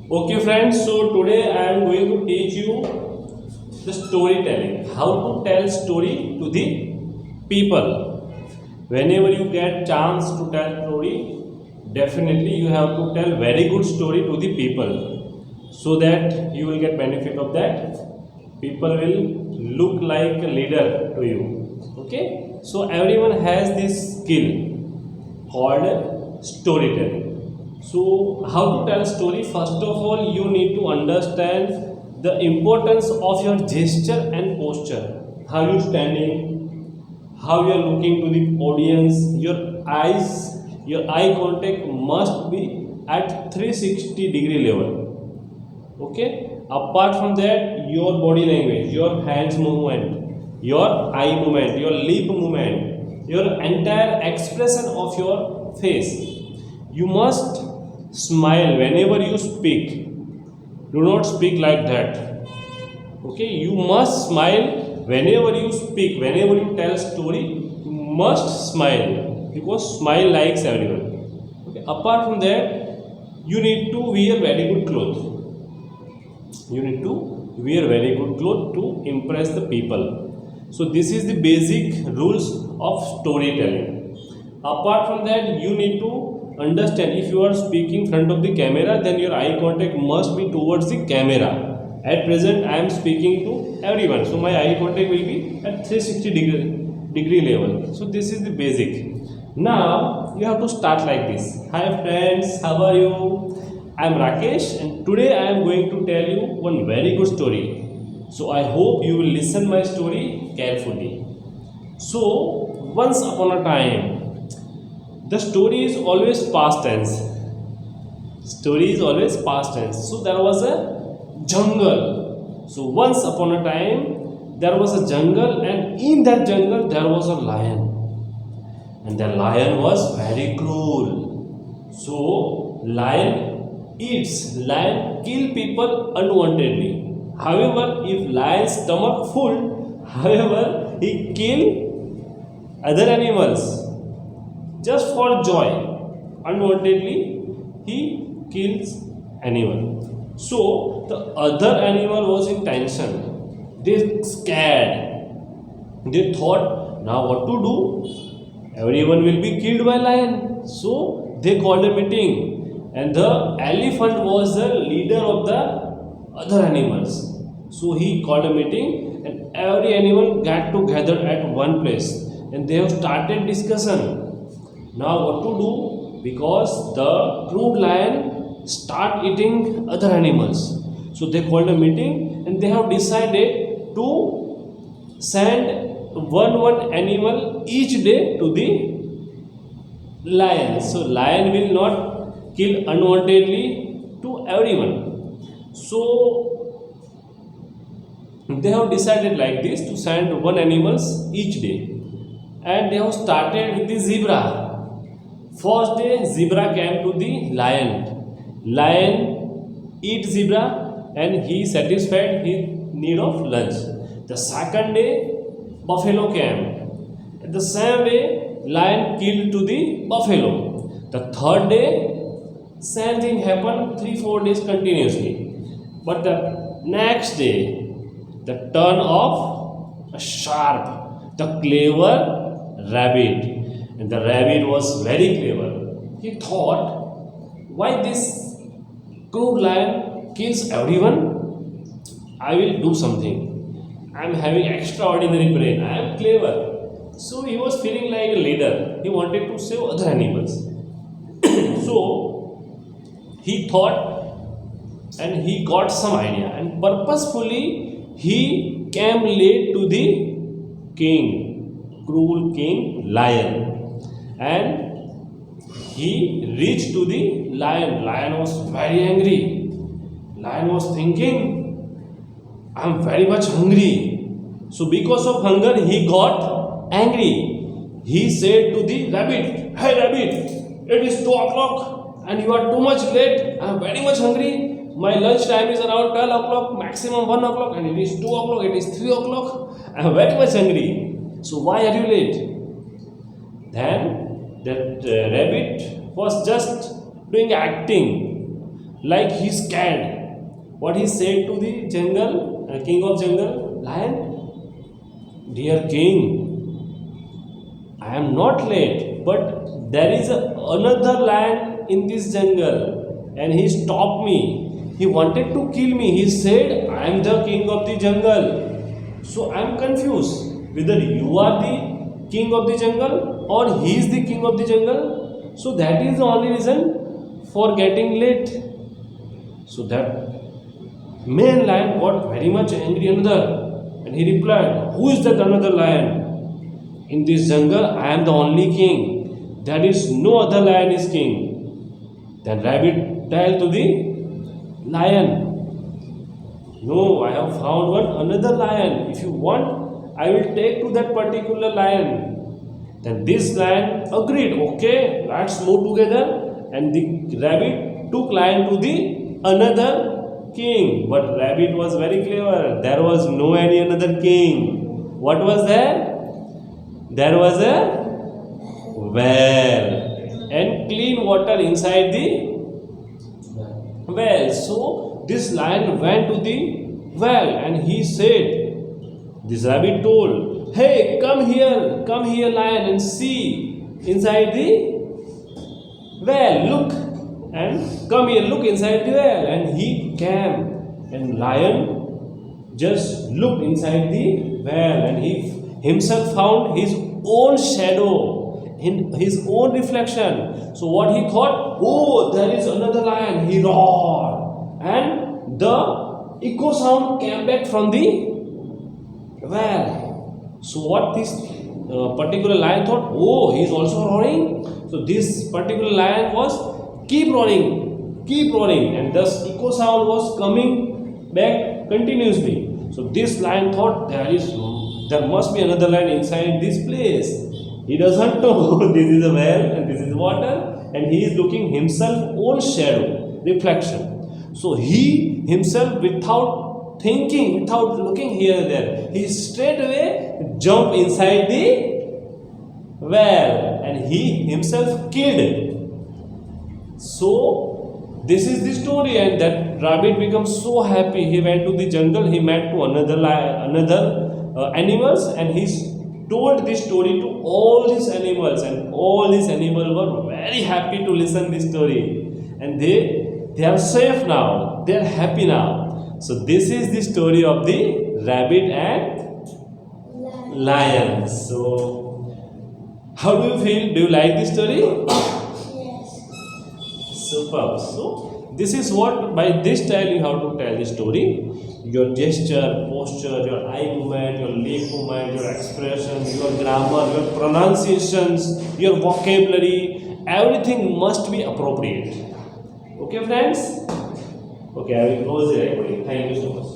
Okay, friends, so today I am going to teach you the storytelling. How to tell story to the people. Whenever you get chance to tell story, definitely you have to tell very good story to the people so that you will get benefit of that. People will look like a leader to you. Okay, so everyone has this skill called storytelling. So, how to tell story? First of all, you need to understand the importance of your gesture and posture. How you standing, how you are looking to the audience, your eye contact must be at 360-degree level. Okay, apart from that, your body language, your hands movement, your eye movement, your lip movement, your entire expression of your face, you must smile whenever you speak. Do not speak like that. Okay, you must smile whenever you speak. Whenever you tell story, you must smile because smile likes everyone. Okay, apart from that, you need to wear very good clothes. You need to wear very good clothes to impress the people. So this is the basic rules of storytelling. Apart from that, you need to understand, if you are speaking front of the camera, then your eye contact must be towards the camera. At present I am speaking to everyone, so my eye contact will be at 360 degree level. So this is the basic. Now you have to start like this. Hi friends, how are you? I am Rakesh and today I am going to tell you one very good story. So I hope you will listen my story carefully. So once upon a time, the story is always past tense. Story is always past tense. So there was a jungle. So once upon a time there was a jungle, and in that jungle there was a lion, and the lion was very cruel. So lion lion kill people unwantedly. However, if lion's stomach full, however, he kill other animals just for joy. Unwantedly he kills animal. So the other animal was in tension. They scared. They thought, now what to do? Everyone will be killed by lion. So they called a meeting, and the elephant was the leader of the other animals. So he called a meeting, and every animal got together at one place, and they have started discussion. Now what to do? Because the crude lion start eating other animals. So they called a meeting, and they have decided to send one animal each day to the lion. So lion will not kill unwantedly to everyone. So they have decided like this to send one animals each day, and they have started with the zebra. First day zebra came to the lion. Lion eat zebra and he satisfied his need of lunch. The second day buffalo came. At the same way lion killed to the buffalo. The third day same thing happened 3-4 days continuously. But the next day, the turn of a sharp, the clever rabbit, and the rabbit was very clever. He thought, why this cruel lion kills everyone? I will do something. I am having extraordinary brain. I am clever. So he was feeling like a leader. He wanted to save other animals. So he thought, and he got some idea, and purposefully he came late to the king, cruel king lion, and he reached to the lion. Lion was very angry. Lion was thinking, I am very much hungry. So because of hunger he got angry. He said to the rabbit, hey rabbit, it is 2 o'clock and you are too much late. I am very much hungry. My lunch time is around 12 o'clock, maximum 1 o'clock, and it is 2 o'clock, it is 3 o'clock. I am very much hungry. So why are you late? Then that rabbit was just doing acting. like he's scared. What he said to the jungle, king of jungle, lion, dear king, I am not late, but there is another lion in this jungle and he stopped me. He wanted to kill me. He said I am the king of the jungle. So I am confused whether you are the king of the jungle or he is the king of the jungle. So that is the only reason for getting late. So that main lion got very much angry another, and he replied, who is that another lion? In this jungle, I am the only king. There is no other lion is king. Then rabbit tell to the lion, no, I have found one another lion. If you want, I will take to that particular lion. Then this lion agreed, okay, let's move together. And the rabbit took lion to the another king. But rabbit was very clever. There was no any another king. What was there? There was a well and clean water inside the well. So this lion went to the well and he said, this rabbit told, hey, come here lion, and see inside the well, look, and come here, look inside the well. And he came, and lion just looked inside the well, and he himself found his own shadow, in his own reflection. So what he thought, oh, there is another lion. He roared, and the echo sound came back from the well. So what this particular lion thought, oh, he is also roaring. So this particular lion was keep roaring, and thus echo sound was coming back continuously. So this lion thought, there must be another lion inside this place. He doesn't know this is a well and this is water, and he is looking himself own shadow reflection. So he himself, without thinking, without looking here and there, he straight away jumped inside the well and he himself killed. So this is the story, and that rabbit becomes so happy. He went to the jungle. He met to another animals, and he told this story to all these animals, and all these animals were very happy to listen this story, and they are safe now. They are happy now. So this is the story of the rabbit and lion. So how do you feel? Do you like this story? Yes. Superb. So this is what, by this style you have to tell the story. Your gesture, posture, your eye movement, your leg movement, your expression, your grammar, your pronunciations, your vocabulary, everything must be appropriate. Okay, friends? Okay, I will close the recording. Thank you so much.